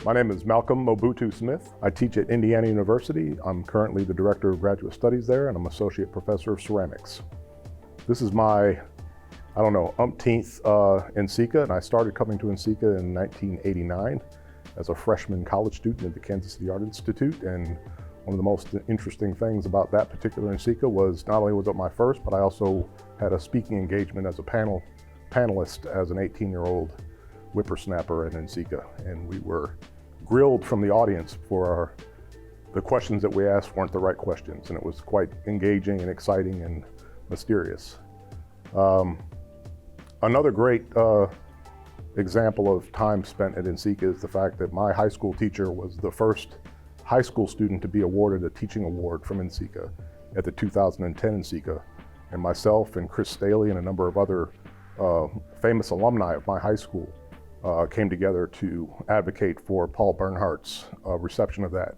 My name is Malcolm Mobutu Smith. I teach at Indiana University. I'm currently the Director of Graduate Studies there, and I'm Associate Professor of Ceramics. This is my, umpteenth NCECA, and I started coming to NCECA in 1989 as a freshman college student at the Kansas City Art Institute. And one of the most interesting things about that particular NCECA was not only was it my first, but I also had a speaking engagement as a panelist as an 18-year-old whippersnapper at NCECA. And we were grilled from the audience for the questions that we asked weren't the right questions, and it was quite engaging and exciting and mysterious. Another great example of time spent at NCECA is the fact that my high school teacher was the first high school student to be awarded a teaching award from NCECA at the 2010 NCECA, and myself and Chris Staley and a number of other famous alumni of my high school came together to advocate for Paul Bernhardt's reception of that.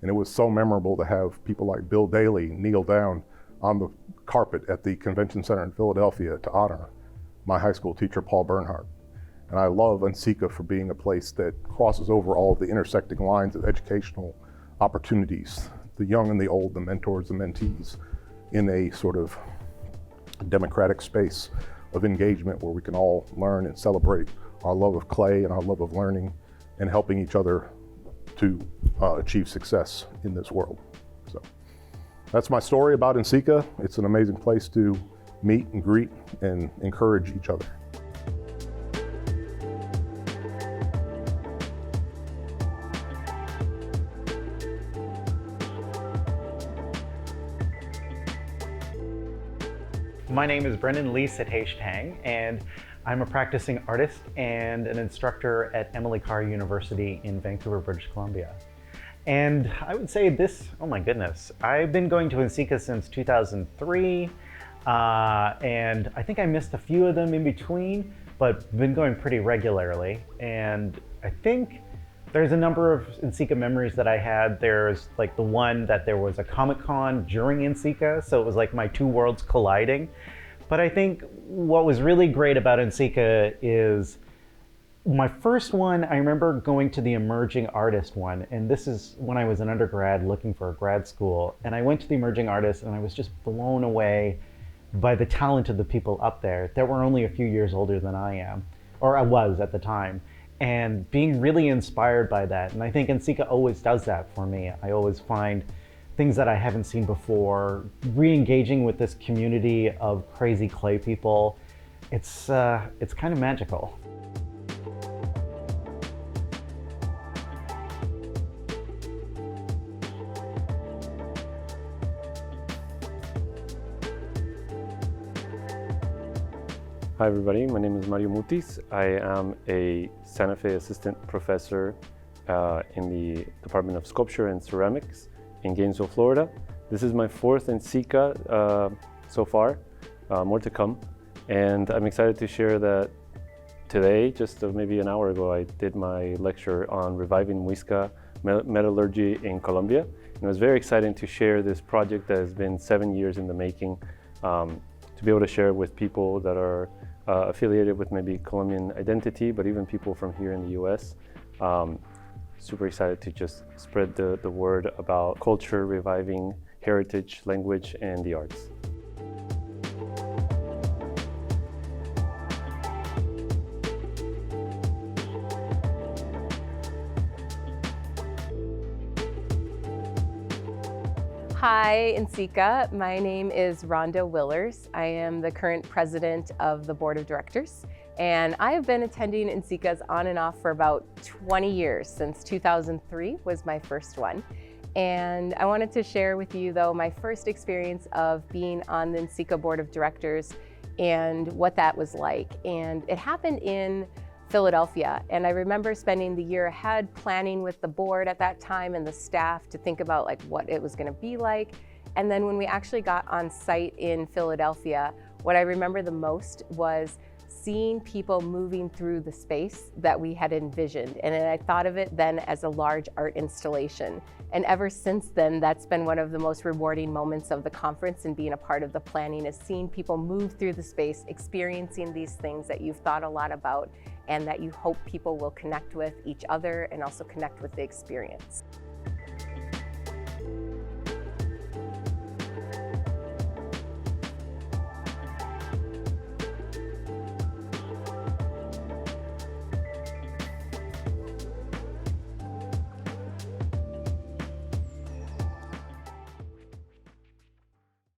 And it was so memorable to have people like Bill Daley kneel down on the carpet at the convention center in Philadelphia to honor my high school teacher, Paul Bernhardt. And I love NCECA for being a place that crosses over all of the intersecting lines of educational opportunities, the young and the old, the mentors, the mentees, in a sort of democratic space of engagement where we can all learn and celebrate our love of clay and our love of learning and helping each other to achieve success in this world. So that's my story about NCECA. It's an amazing place to meet and greet and encourage each other. My name is Lee Satish Tang, and I'm a practicing artist and an instructor at Emily Carr University in Vancouver, British Columbia. And I would say this, oh my goodness, I've been going to NCECA since 2003, and I think I missed a few of them in between, but been going pretty regularly. And I think there's a number of NCECA memories that I had. There's like the one that there was a Comic-Con during NCECA, so it was like my two worlds colliding. But I think what was really great about NCECA is my first one, I remember going to the emerging artist one, and this is when I was an undergrad looking for a grad school. And I went to the emerging artist and I was just blown away by the talent of the people up there that were only a few years older than I am, or I was at the time, and being really inspired by that. And I think NCECA always does that for me. I always find things that I haven't seen before, re-engaging with this community of crazy clay people. It's kind of magical. Hi everybody, my name is A Mutis. I am a Santa Fe assistant professor in the Department of Sculpture and Ceramics in Gainesville, Florida. This is my fourth NCECA so far, more to come. And I'm excited to share that today, just maybe an hour ago, I did my lecture on reviving Muisca metallurgy in Colombia. And it was very exciting to share this project that has been 7 years in the making, to be able to share with people that are affiliated with maybe Colombian identity, but even people from here in the US. Super excited to just spread the word about culture, reviving heritage, language, and the arts. Hi, NCECA. My name is Rhonda Willers. I am the current president of the board of directors, and I have been attending NCECAs on and off for about 20 years. Since 2003 was my first one. And I wanted to share with you, though, my first experience of being on the NCECA board of directors and what that was like. And it happened in Philadelphia. And I remember spending the year ahead planning with the board at that time and the staff to think about like what it was going to be like. And then when we actually got on site in Philadelphia, what I remember the most was seeing people moving through the space that we had envisioned. And I thought of it then as a large art installation. And ever since then, that's been one of the most rewarding moments of the conference and being a part of the planning, is seeing people move through the space, experiencing these things that you've thought a lot about and that you hope people will connect with each other and also connect with the experience.